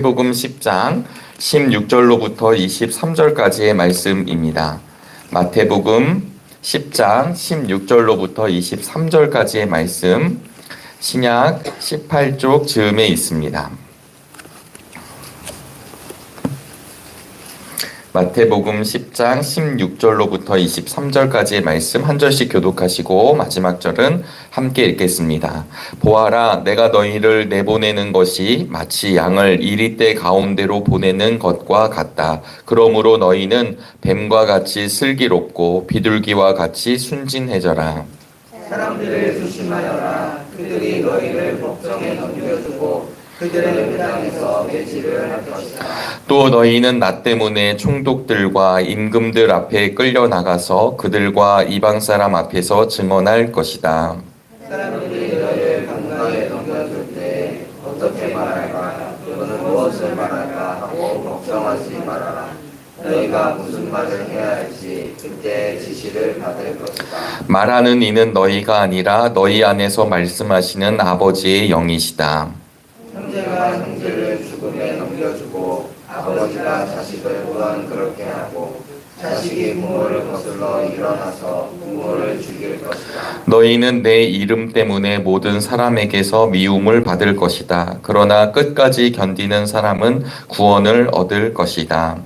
마태복음 10장 16절로부터 23절까지의 말씀입니다. 마태복음 10장 16절로부터 23절까지의 말씀, 신약 18쪽 즈음에 있습니다. 마태복음 10장 16절로부터 23절까지의 말씀 한 절씩 교독하시고 마지막 절은 함께 읽겠습니다. 보아라, 내가 너희를 내보내는 것이 마치 양을 이리떼 가운데로 보내는 것과 같다. 그러므로 너희는 뱀과 같이 슬기롭고 비둘기와 같이 순진해져라. 사람들을 조심하여라. 그들이 너희를 법정에 넘겨주고 그들의 회당에서 매질을 할 것이다. 또 너희는 나 때문에 총독들과 임금들 앞에 끌려나가서 그들과 이방 사람 앞에서 증언할 것이다. 사람들이 너희를 강가에 넘겨줄 때 어떻게 말할까 또는 무엇을 말할까 하고 걱정하지 말아라. 너희가 무슨 말을 해야 할지 그때 지시를 받을 것이다. 말하는 이는 너희가 아니라 너희 안에서 말씀하시는 아버지의 영이시다. 형제가 형제를 죽음에 넘겨주고 아버지가 자식을 또한 그렇게 하고 자식이 부모를 거슬러 일어나서 부모를 죽일 것이다. 너희는 내 이름 때문에 모든 사람에게서 미움을 받을 것이다. 그러나 끝까지 견디는 사람은 구원을 얻을 것이다.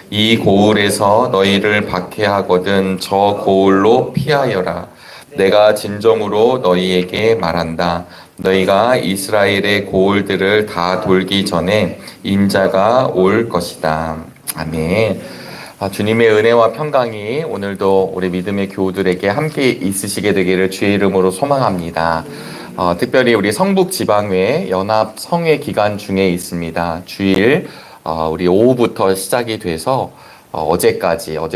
이 고을에서 너희를 박해하거든 저 고을로 피하여라. 내가 진정으로 너희에게 말한다. 너희가 이스라엘의 고을들을 다 돌기 전에 인자가 올 것이다. 아멘. 주님의 은혜와 평강이 오늘도 우리 믿음의 교우들에게 함께 있으시게 되기를 주의 이름으로 소망합니다. 특별히 우리 성북 지방회 연합 성회 기간 중에 있습니다. 주일 우리 오후부터 시작이 돼서 어제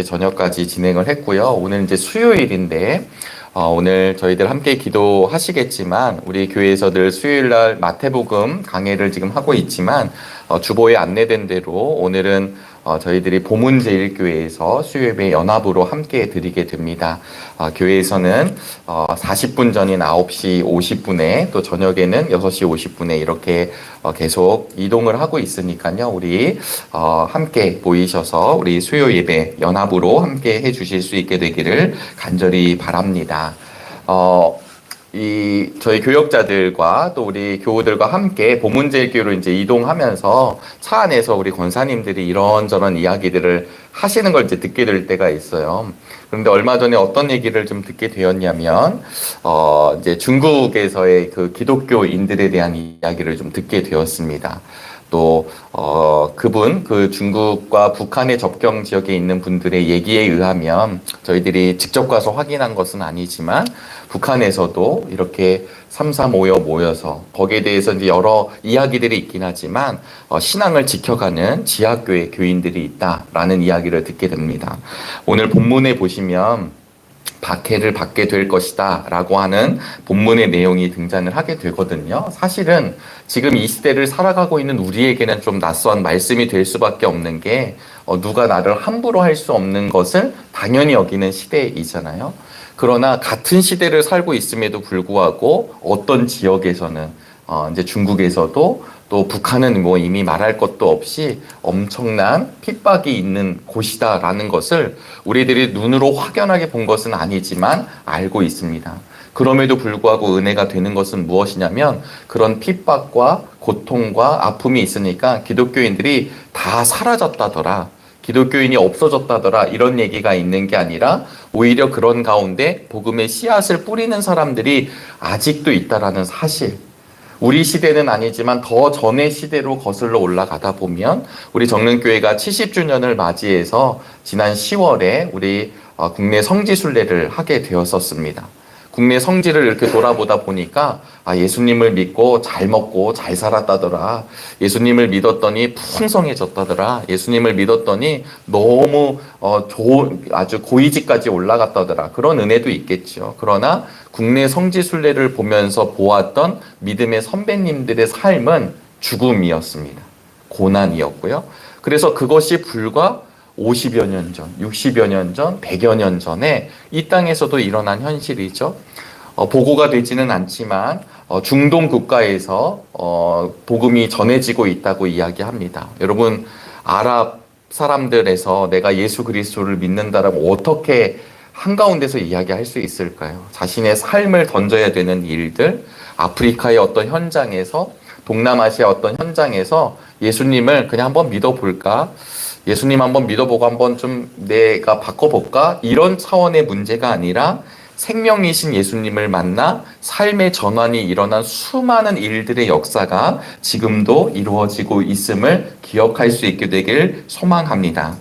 저녁까지 진행을 했고요. 오늘 이제 수요일인데 오늘 저희들 함께 기도하시겠지만 우리 교회에서 늘 수요일날 마태복음 강해를 지금 하고 있지만 주보에 안내된 대로 오늘은 저희들이 보문제일교회에서 수요예배 연합으로 함께 드리게 됩니다. 교회에서는 40분 전인 9시 50분에 또 저녁에는 6시 50분에 이렇게 계속 이동을 하고 있으니까요. 우리 함께 모이셔서 우리 수요예배 연합으로 함께 해주실 수 있게 되기를 간절히 바랍니다. 저희 교역자들과 또 우리 교우들과 함께 보문제일교회로 이제 이동하면서 차 안에서 우리 권사님들이 이런저런 이야기들을 하시는 걸 이제 듣게 될 때가 있어요. 그런데 얼마 전에 어떤 얘기를 좀 듣게 되었냐면, 이제 중국에서의 그 기독교인들에 대한 이야기를 좀 듣게 되었습니다. 또 그 중국과 북한의 접경 지역에 있는 분들의 얘기에 의하면 저희들이 직접 가서 확인한 것은 아니지만 북한에서도 이렇게 335여 모여서 거기에 대해서 이제 여러 이야기들이 있긴 하지만 신앙을 지켜가는 지하교회 교인들이 있다라는 이야기를 듣게 됩니다. 오늘 본문에 보시면 박해를 받게 될 것이다 라고 하는 본문의 내용이 등장을 하게 되거든요. 사실은 지금 이 시대를 살아가고 있는 우리에게는 좀 낯선 말씀이 될 수밖에 없는 게 누가 나를 함부로 할 수 없는 것을 당연히 여기는 시대이잖아요. 그러나 같은 시대를 살고 있음에도 불구하고 어떤 지역에서는 이제 중국에서도 또 북한은 뭐 이미 말할 것도 없이 엄청난 핍박이 있는 곳이다라는 것을 우리들이 눈으로 확연하게 본 것은 아니지만 알고 있습니다. 그럼에도 불구하고 은혜가 되는 것은 무엇이냐면 그런 핍박과 고통과 아픔이 있으니까 기독교인들이 다 사라졌다더라. 기독교인이 없어졌다더라 이런 얘기가 있는 게 아니라 오히려 그런 가운데 복음의 씨앗을 뿌리는 사람들이 아직도 있다라는 사실. 우리 시대는 아니지만 더 전의 시대로 거슬러 올라가다 보면 우리 정릉교회가 70주년을 맞이해서 지난 10월에 우리 국내 성지순례를 하게 되었었습니다. 국내 성지를 이렇게 돌아보다 보니까 예수님을 믿고 잘 먹고 잘 살았다더라. 예수님을 믿었더니 풍성해졌다더라. 예수님을 믿었더니 너무 아주 고위직까지 올라갔다더라. 그런 은혜도 있겠죠. 그러나 국내 성지순례를 보면서 보았던 믿음의 선배님들의 삶은 죽음이었습니다. 고난이었고요. 그래서 그것이 불과 50여 년 전, 60여 년 전, 100여 년 전에 이 땅에서도 일어난 현실이죠. 보고가 되지는 않지만 중동 국가에서 복음이 전해지고 있다고 이야기합니다. 여러분, 아랍 사람들에서 내가 예수 그리스도를 믿는다라고 어떻게 한가운데서 이야기할 수 있을까요? 자신의 삶을 던져야 되는 일들, 아프리카의 어떤 현장에서, 동남아시아 어떤 현장에서 예수님을 그냥 한번 믿어볼까? 예수님 한번 믿어보고 한번 좀 내가 바꿔볼까? 이런 차원의 문제가 아니라 생명이신 예수님을 만나 삶의 전환이 일어난 수많은 일들의 역사가 지금도 이루어지고 있음을 기억할 수 있게 되길 소망합니다.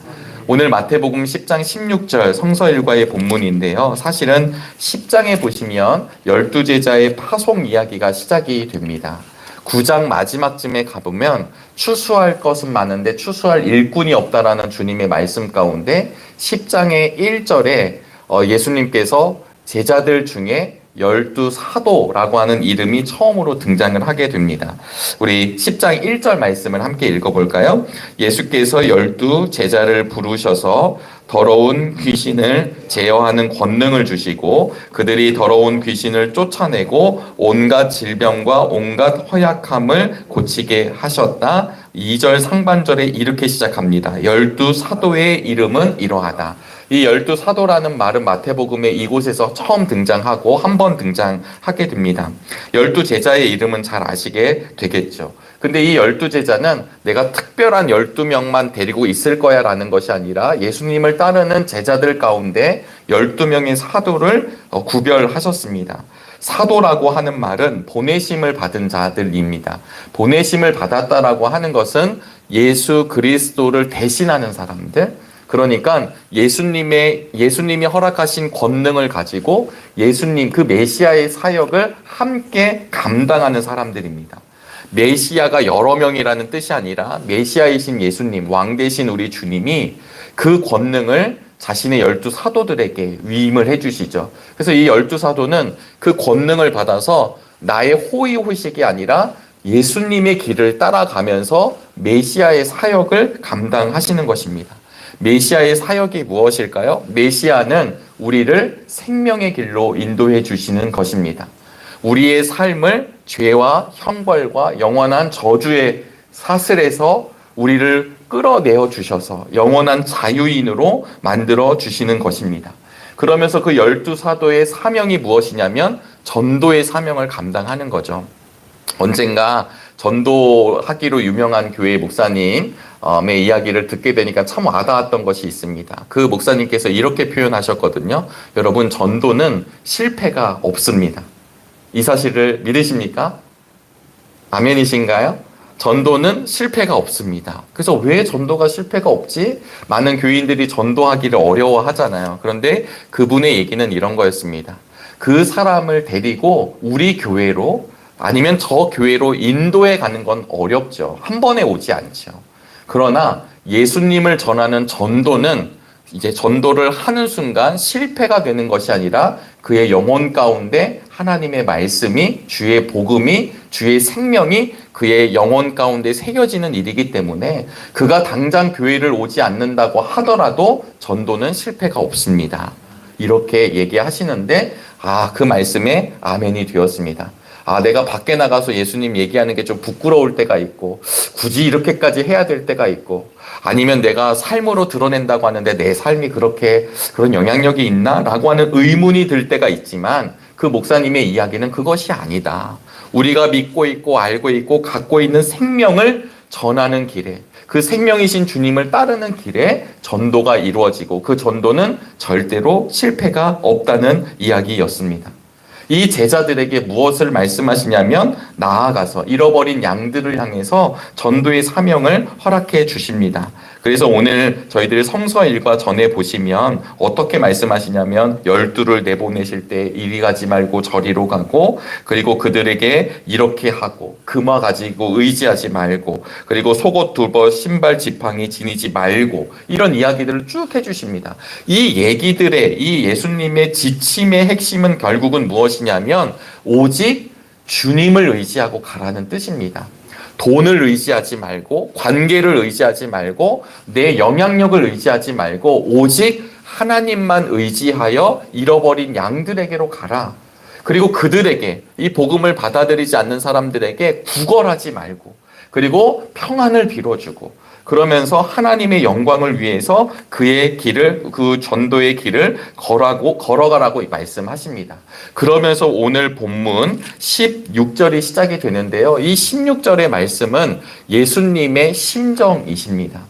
오늘 마태복음 10장 16절 성서 일과의 본문인데요. 사실은 10장에 보시면 12제자의 파송 이야기가 시작이 됩니다. 9장 마지막쯤에 가보면 추수할 것은 많은데 추수할 일꾼이 없다라는 주님의 말씀 가운데 10장의 1절에 예수님께서 제자들 중에 12사도라고 하는 이름이 처음으로 등장을 하게 됩니다. 우리 10장 1절 말씀을 함께 읽어볼까요? 예수께서 12제자를 부르셔서 더러운 귀신을 제어하는 권능을 주시고 그들이 더러운 귀신을 쫓아내고 온갖 질병과 온갖 허약함을 고치게 하셨다. 2절 상반절에 이렇게 시작합니다. 12사도의 이름은 이러하다. 이 12사도라는 말은 마태복음의 이곳에서 처음 등장하고 한 번 등장하게 됩니다. 12제자의 이름은 잘 아시게 되겠죠. 근데 이 12제자는 내가 특별한 12명만 데리고 있을 거야 라는 것이 아니라 예수님을 따르는 제자들 가운데 12명의 사도를 구별하셨습니다. 사도라고 하는 말은 보내심을 받은 자들입니다. 보내심을 받았다라고 하는 것은 예수 그리스도를 대신하는 사람들, 그러니까 예수님이 허락하신 권능을 가지고 예수님 그 메시아의 사역을 함께 감당하는 사람들입니다. 메시아가 여러 명이라는 뜻이 아니라 메시아이신 예수님, 왕 되신 우리 주님이 그 권능을 자신의 12사도들에게 위임을 해주시죠. 그래서 이 12사도는 그 권능을 받아서 나의 호의호식이 아니라 예수님의 길을 따라가면서 메시아의 사역을 감당하시는 것입니다. 메시아의 사역이 무엇일까요? 메시아는 우리를 생명의 길로 인도해 주시는 것입니다. 우리의 삶을 죄와 형벌과 영원한 저주의 사슬에서 우리를 끌어내어 주셔서 영원한 자유인으로 만들어 주시는 것입니다. 그러면서 그 12사도의 사명이 무엇이냐면 전도의 사명을 감당하는 거죠. 언젠가 전도하기로 유명한 교회 목사님의 이야기를 듣게 되니까 참 와닿았던 것이 있습니다. 그 목사님께서 이렇게 표현하셨거든요. 여러분, 전도는 실패가 없습니다. 이 사실을 믿으십니까? 아멘이신가요? 전도는 실패가 없습니다. 그래서 왜 전도가 실패가 없지? 많은 교인들이 전도하기를 어려워하잖아요. 그런데 그분의 얘기는 이런 거였습니다. 그 사람을 데리고 우리 교회로 아니면 저 교회로 인도해 가는 건 어렵죠. 한 번에 오지 않죠. 그러나 예수님을 전하는 전도는 이제 전도를 하는 순간 실패가 되는 것이 아니라 그의 영혼 가운데 하나님의 말씀이, 주의 복음이, 주의 생명이 그의 영혼 가운데 새겨지는 일이기 때문에 그가 당장 교회를 오지 않는다고 하더라도 전도는 실패가 없습니다. 이렇게 얘기하시는데 그 말씀에 아멘이 되었습니다. 내가 밖에 나가서 예수님 얘기하는 게 좀 부끄러울 때가 있고, 굳이 이렇게까지 해야 될 때가 있고, 아니면 내가 삶으로 드러낸다고 하는데 내 삶이 그런 영향력이 있나? 라고 하는 의문이 들 때가 있지만, 그 목사님의 이야기는 그것이 아니다. 우리가 믿고 있고, 알고 있고, 갖고 있는 생명을 전하는 길에, 그 생명이신 주님을 따르는 길에 전도가 이루어지고, 그 전도는 절대로 실패가 없다는 이야기였습니다. 이 제자들에게 무엇을 말씀하시냐면 나아가서 잃어버린 양들을 향해서 전도의 사명을 허락해 주십니다. 그래서 오늘 저희들 성서 일과 전에 보시면 어떻게 말씀하시냐면 12를 내보내실 때 이리 가지 말고 저리로 가고, 그리고 그들에게 이렇게 하고, 금화 가지고 의지하지 말고, 그리고 속옷 2벌 신발 지팡이 지니지 말고, 이런 이야기들을 쭉 해주십니다. 이 얘기들의, 이 예수님의 지침의 핵심은 결국은 무엇이냐면 오직 주님을 의지하고 가라는 뜻입니다. 돈을 의지하지 말고, 관계를 의지하지 말고, 내 영향력을 의지하지 말고 오직 하나님만 의지하여 잃어버린 양들에게로 가라. 그리고 그들에게, 이 복음을 받아들이지 않는 사람들에게 구걸하지 말고, 그리고 평안을 빌어주고, 그러면서 하나님의 영광을 위해서 그의 길을, 그 전도의 길을 걸어가라고 말씀하십니다. 그러면서 오늘 본문 16절이 시작이 되는데요. 이 16절의 말씀은 예수님의 심정이십니다.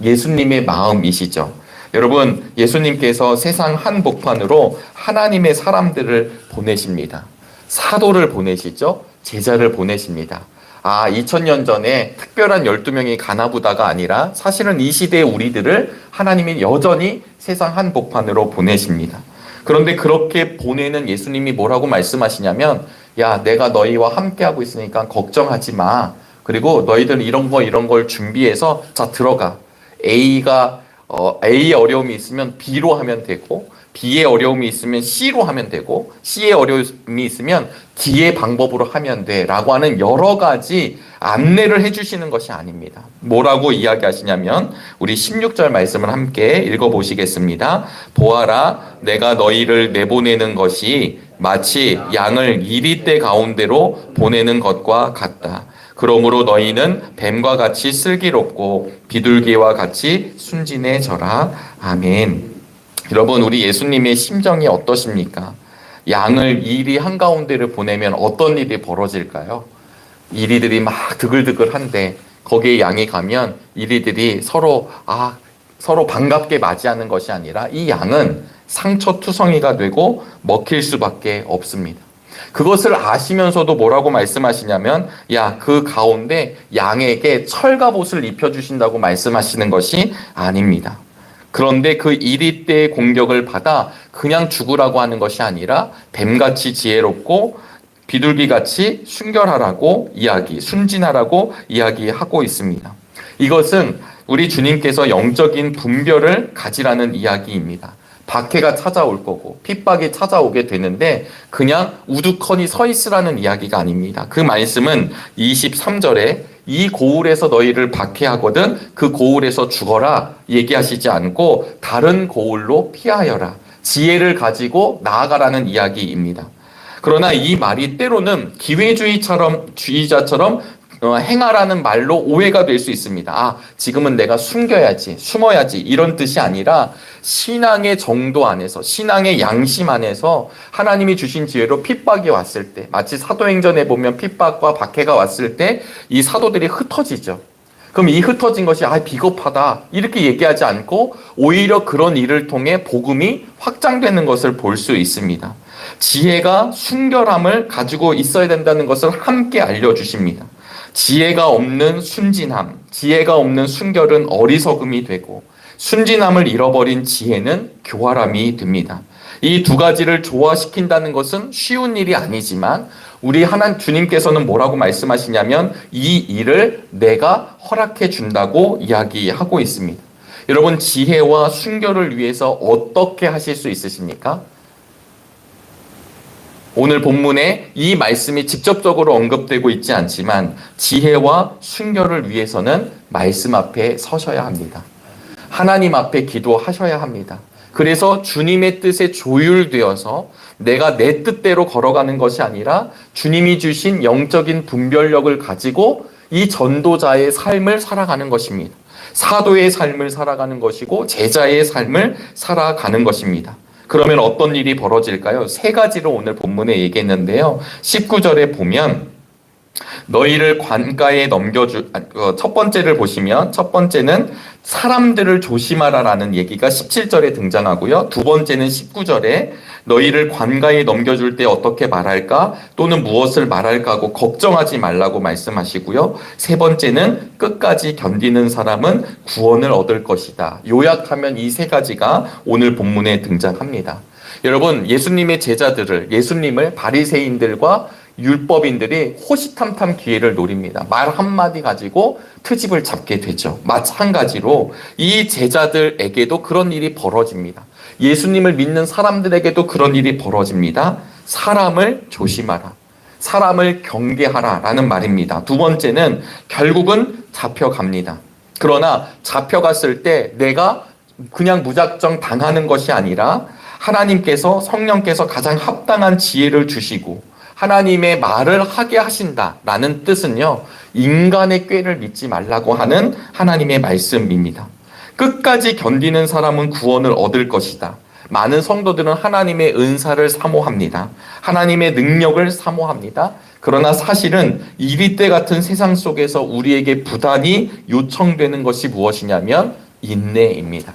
예수님의 마음이시죠. 여러분, 예수님께서 세상 한복판으로 하나님의 사람들을 보내십니다. 사도를 보내시죠. 제자를 보내십니다. 2000년 전에 특별한 12명이 가나보다가 아니라 사실은 이 시대의 우리들을 하나님이 여전히 세상 한복판으로 보내십니다. 그런데 그렇게 보내는 예수님이 뭐라고 말씀하시냐면, 야, 내가 너희와 함께하고 있으니까 걱정하지 마. 그리고 너희들 이런 걸 준비해서 자, 들어가. A의 어려움이 있으면 B로 하면 되고, B의 어려움이 있으면 C로 하면 되고, C의 어려움이 있으면 D의 방법으로 하면 돼 라고 하는 여러 가지 안내를 해주시는 것이 아닙니다. 뭐라고 이야기하시냐면 우리 16절 말씀을 함께 읽어보시겠습니다. 보아라, 내가 너희를 내보내는 것이 마치 양을 이리떼 가운데로 보내는 것과 같다. 그러므로 너희는 뱀과 같이 슬기롭고 비둘기와 같이 순진해져라. 아멘. 여러분, 우리 예수님의 심정이 어떠십니까? 양을 이리 한가운데를 보내면 어떤 일이 벌어질까요? 이리들이 막 드글드글한데 거기에 양이 가면 이리들이 서로 반갑게 맞이하는 것이 아니라 이 양은 상처투성이가 되고 먹힐 수밖에 없습니다. 그것을 아시면서도 뭐라고 말씀하시냐면, 야, 그 가운데 양에게 철갑옷을 입혀주신다고 말씀하시는 것이 아닙니다. 그런데 그 이리떼의 공격을 받아 그냥 죽으라고 하는 것이 아니라 뱀같이 지혜롭고 비둘기같이 순진하라고 이야기하고 있습니다. 이것은 우리 주님께서 영적인 분별을 가지라는 이야기입니다. 박해가 찾아올 거고 핍박이 찾아오게 되는데 그냥 우두커니 서 있으라는 이야기가 아닙니다. 그 말씀은 23절에 이 고울에서 너희를 박해하거든 그 고울에서 죽어라 얘기하시지 않고 다른 고울로 피하여라, 지혜를 가지고 나아가라는 이야기입니다. 그러나 이 말이 때로는 기회주의자처럼 행하라는 말로 오해가 될 수 있습니다. 지금은 내가 숨어야지 이런 뜻이 아니라 신앙의 정도 안에서, 신앙의 양심 안에서 하나님이 주신 지혜로 핍박이 왔을 때, 마치 사도행전에 보면 핍박과 박해가 왔을 때 이 사도들이 흩어지죠. 그럼 이 흩어진 것이 비겁하다 이렇게 얘기하지 않고 오히려 그런 일을 통해 복음이 확장되는 것을 볼 수 있습니다. 지혜가 순결함을 가지고 있어야 된다는 것을 함께 알려주십니다. 지혜가 없는 순진함, 지혜가 없는 순결은 어리석음이 되고 순진함을 잃어버린 지혜는 교활함이 됩니다. 이 두 가지를 조화시킨다는 것은 쉬운 일이 아니지만 우리 주님께서는 뭐라고 말씀하시냐면 이 일을 내가 허락해 준다고 이야기하고 있습니다. 여러분, 지혜와 순결을 위해서 어떻게 하실 수 있으십니까? 오늘 본문에 이 말씀이 직접적으로 언급되고 있지 않지만 지혜와 순결을 위해서는 말씀 앞에 서셔야 합니다. 하나님 앞에 기도하셔야 합니다. 그래서 주님의 뜻에 조율되어서 내가 내 뜻대로 걸어가는 것이 아니라 주님이 주신 영적인 분별력을 가지고 이 전도자의 삶을 살아가는 것입니다. 사도의 삶을 살아가는 것이고 제자의 삶을 살아가는 것입니다. 그러면 어떤 일이 벌어질까요? 세 가지로 오늘 본문에 얘기했는데요. 19절에 보면 너희를 관가에 첫 번째를 보시면 첫 번째는 사람들을 조심하라라는 얘기가 17절에 등장하고요. 두 번째는 19절에 너희를 관가에 넘겨줄 때 어떻게 말할까 또는 무엇을 말할까 하고 걱정하지 말라고 말씀하시고요. 세 번째는 끝까지 견디는 사람은 구원을 얻을 것이다. 요약하면 이 세 가지가 오늘 본문에 등장합니다. 여러분, 예수님의 제자들을, 예수님을 바리새인들과 율법인들이 호시탐탐 기회를 노립니다. 말 한마디 가지고 트집을 잡게 되죠. 마찬가지로 이 제자들에게도 그런 일이 벌어집니다. 예수님을 믿는 사람들에게도 그런 일이 벌어집니다. 사람을 조심하라, 사람을 경계하라 라는 말입니다. 두 번째는 결국은 잡혀갑니다. 그러나 잡혀갔을 때 내가 그냥 무작정 당하는 것이 아니라 하나님께서 성령께서 가장 합당한 지혜를 주시고 하나님의 말을 하게 하신다라는 뜻은요, 인간의 꾀를 믿지 말라고 하는 하나님의 말씀입니다. 끝까지 견디는 사람은 구원을 얻을 것이다. 많은 성도들은 하나님의 은사를 사모합니다. 하나님의 능력을 사모합니다. 그러나 사실은 이리때 같은 세상 속에서 우리에게 부단히 요청되는 것이 무엇이냐면 인내입니다.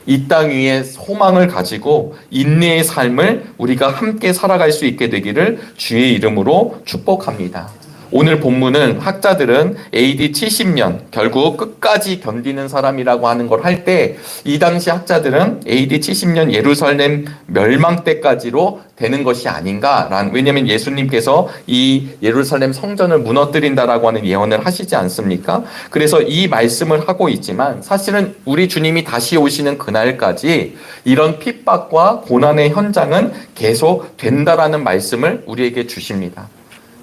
이 땅 위에 소망을 가지고 인내의 삶을 우리가 함께 살아갈 수 있게 되기를 주의 이름으로 축복합니다. 오늘 본문은 학자들은 AD 70년, 결국 끝까지 견디는 사람이라고 하는 걸 할 때, 이 당시 학자들은 AD 70년 예루살렘 멸망 때까지로 되는 것이 아닌가라는, 왜냐하면 예수님께서 이 예루살렘 성전을 무너뜨린다라고 하는 예언을 하시지 않습니까? 그래서 이 말씀을 하고 있지만 사실은 우리 주님이 다시 오시는 그날까지 이런 핍박과 고난의 현장은 계속 된다라는 말씀을 우리에게 주십니다.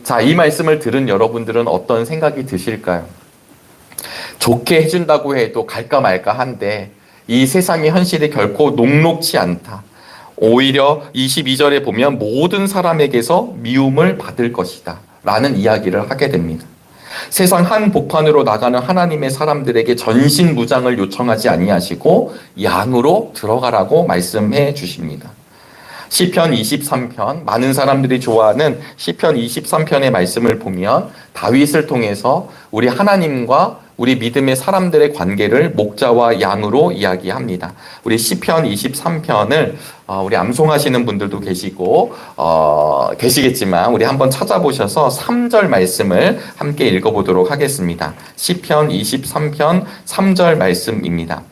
자, 이 말씀을 들은 여러분들은 어떤 생각이 드실까요? 좋게 해준다고 해도 갈까 말까 한데 이 세상의 현실이 결코 녹록지 않다. 오히려 22절에 보면 모든 사람에게서 미움을 받을 것이다 라는 이야기를 하게 됩니다. 세상 한복판으로 나가는 하나님의 사람들에게 전신무장을 요청하지 아니하시고 양으로 들어가라고 말씀해 주십니다. 시편 23편, 많은 사람들이 좋아하는 시편 23편의 말씀을 보면 다윗을 통해서 우리 하나님과 우리 믿음의 사람들의 관계를 목자와 양으로 이야기합니다. 우리 시편 23편을 우리 암송하시는 분들도 계시고 계시겠지만 우리 한번 찾아보셔서 3절 말씀을 함께 읽어보도록 하겠습니다. 시편 23편 3절 말씀입니다.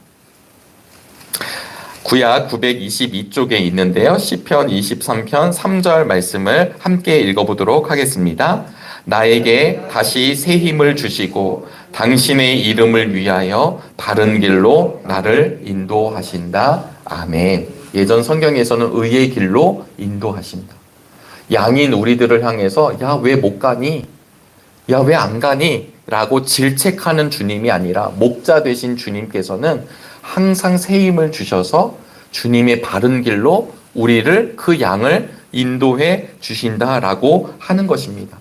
구약 922쪽에 있는데요. 시편 23편 3절 말씀을 함께 읽어보도록 하겠습니다. 나에게 다시 새 힘을 주시고 당신의 이름을 위하여 바른 길로 나를 인도하신다. 아멘. 예전 성경에서는 의의 길로 인도하신다. 양인 우리들을 향해서 야, 왜 못 가니? 야, 왜 안 가니? 라고 질책하는 주님이 아니라 목자 되신 주님께서는 항상 새 힘을 주셔서 주님의 바른 길로 우리를, 그 양을 인도해 주신다라고 하는 것입니다.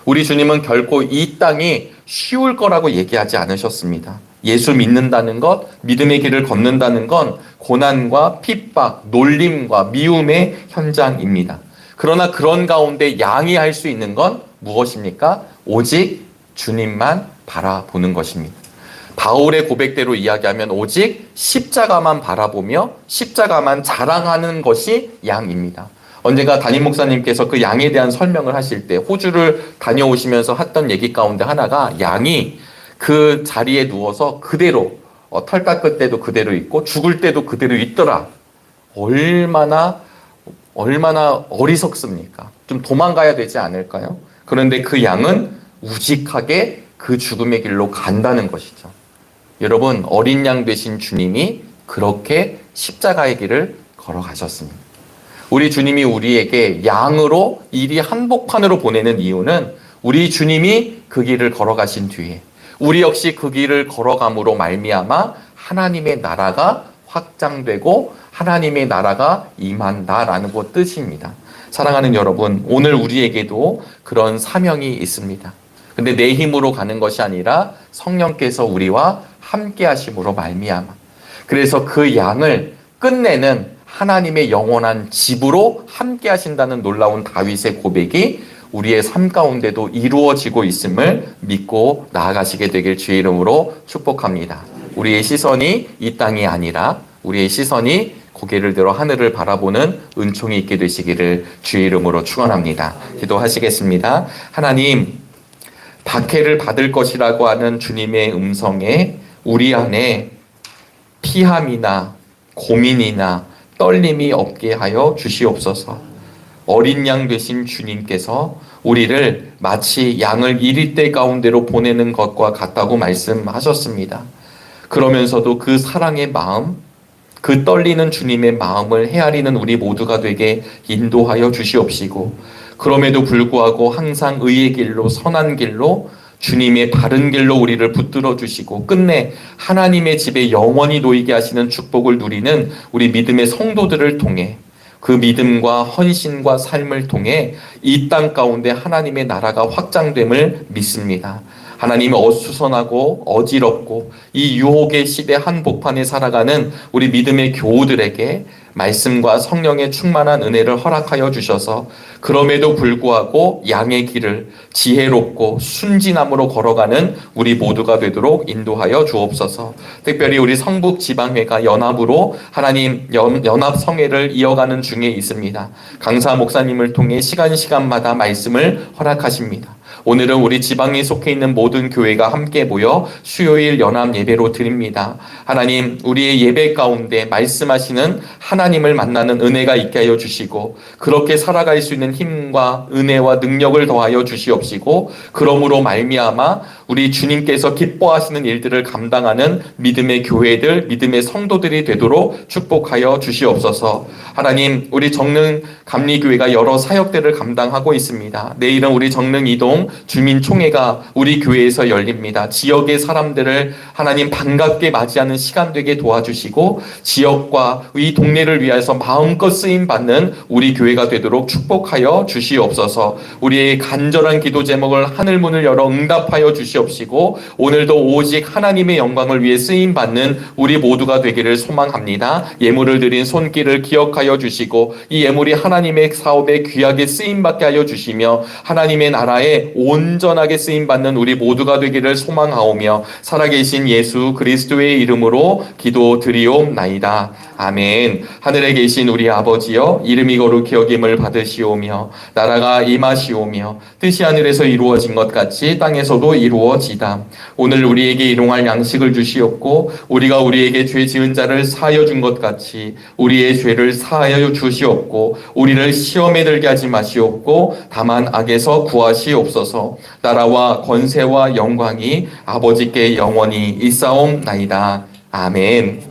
우리 주님은 결코 이 땅이 쉬울 거라고 얘기하지 않으셨습니다. 예수 믿는다는 것, 믿음의 길을 걷는다는 건 고난과 핍박, 놀림과 미움의 현장입니다. 그러나 그런 가운데 양이 할 수 있는 건 무엇입니까? 오직 주님만 바라보는 것입니다. 바울의 고백대로 이야기하면 오직 십자가만 바라보며 십자가만 자랑하는 것이 양입니다. 언젠가 담임 목사님께서 그 양에 대한 설명을 하실 때 호주를 다녀오시면서 했던 얘기 가운데 하나가 양이 그 자리에 누워서 그대로 털 깎을 때도 그대로 있고 죽을 때도 그대로 있더라. 얼마나 어리석습니까? 좀 도망가야 되지 않을까요? 그런데 그 양은 우직하게 그 죽음의 길로 간다는 것이죠. 여러분, 어린 양 되신 주님이 그렇게 십자가의 길을 걸어가셨습니다. 우리 주님이 우리에게 양으로 이리 한복판으로 보내는 이유는 우리 주님이 그 길을 걸어가신 뒤에 우리 역시 그 길을 걸어감으로 말미암아 하나님의 나라가 확장되고 하나님의 나라가 임한다라는 것 뜻입니다. 사랑하는 여러분, 오늘 우리에게도 그런 사명이 있습니다. 근데 내 힘으로 가는 것이 아니라 성령께서 우리와 함께 하심으로 말미암아. 그래서 그 양을 끝내는 하나님의 영원한 집으로 함께 하신다는 놀라운 다윗의 고백이 우리의 삶 가운데도 이루어지고 있음을 믿고 나아가시게 되길 주의 이름으로 축복합니다. 우리의 시선이 이 땅이 아니라 우리의 시선이 고개를 들어 하늘을 바라보는 은총이 있게 되시기를 주의 이름으로 축원합니다. 기도하시겠습니다. 하나님, 박해를 받을 것이라고 하는 주님의 음성에 우리 안에 피함이나 고민이나 떨림이 없게 하여 주시옵소서. 어린 양 되신 주님께서 우리를 마치 양을 이리떼 가운데로 보내는 것과 같다고 말씀하셨습니다. 그러면서도 그 사랑의 마음, 그 떨리는 주님의 마음을 헤아리는 우리 모두가 되게 인도하여 주시옵시고, 그럼에도 불구하고 항상 의의 길로, 선한 길로 주님의 바른 길로 우리를 붙들어 주시고 끝내 하나님의 집에 영원히 놓이게 하시는 축복을 누리는 우리 믿음의 성도들을 통해 그 믿음과 헌신과 삶을 통해 이 땅 가운데 하나님의 나라가 확장됨을 믿습니다. 하나님이 어수선하고 어지럽고 이 유혹의 시대 한복판에 살아가는 우리 믿음의 교우들에게 말씀과 성령의 충만한 은혜를 허락하여 주셔서 그럼에도 불구하고 양의 길을 지혜롭고 순진함으로 걸어가는 우리 모두가 되도록 인도하여 주옵소서. 특별히 우리 성북 지방회가 연합으로 하나님 연합 성회를 이어가는 중에 있습니다. 강사 목사님을 통해 시간마다 말씀을 허락하십니다. 오늘은 우리 지방에 속해 있는 모든 교회가 함께 모여 수요일 연합 예배로 드립니다. 하나님, 우리의 예배 가운데 말씀하시는 하나님을 만나는 은혜가 있게 하여 주시고 그렇게 살아갈 수 있는 힘과 은혜와 능력을 더하여 주시옵시고 그러므로 말미암아 우리 주님께서 기뻐하시는 일들을 감당하는 믿음의 교회들, 믿음의 성도들이 되도록 축복하여 주시옵소서. 하나님, 우리 정릉 감리교회가 여러 사역들을 감당하고 있습니다. 내일은 우리 정릉 이동 주민총회가 우리 교회에서 열립니다. 지역의 사람들을 하나님 반갑게 맞이하는 시간 되게 도와주시고 지역과 이 동네를 위해서 마음껏 쓰임받는 우리 교회가 되도록 축복하여 주시옵소서. 우리의 간절한 기도 제목을 하늘문을 열어 응답하여 주시옵시고 오늘도 오직 하나님의 영광을 위해 쓰임받는 우리 모두가 되기를 소망합니다. 예물을 드린 손길을 기억하여 주시고 이 예물이 하나님의 사업에 귀하게 쓰임받게 하여 주시며 하나님의 나라에 온전하게 쓰임받는 우리 모두가 되기를 소망하오며 살아계신 예수 그리스도의 이름으로 기도드리옵나이다. 아멘. 하늘에 계신 우리 아버지여, 이름이 거룩히 여김을 받으시오며 나라가 임하시오며 뜻이 하늘에서 이루어진 것 같이 땅에서도 이루어지다. 오늘 우리에게 일용할 양식을 주시옵고 우리가 우리에게 죄 지은 자를 사하여 준 것 같이 우리의 죄를 사하여 주시옵고 우리를 시험에 들게 하지 마시옵고 다만 악에서 구하시옵소서. 나라와 권세와 영광이 아버지께 영원히 있사옵나이다. 아멘.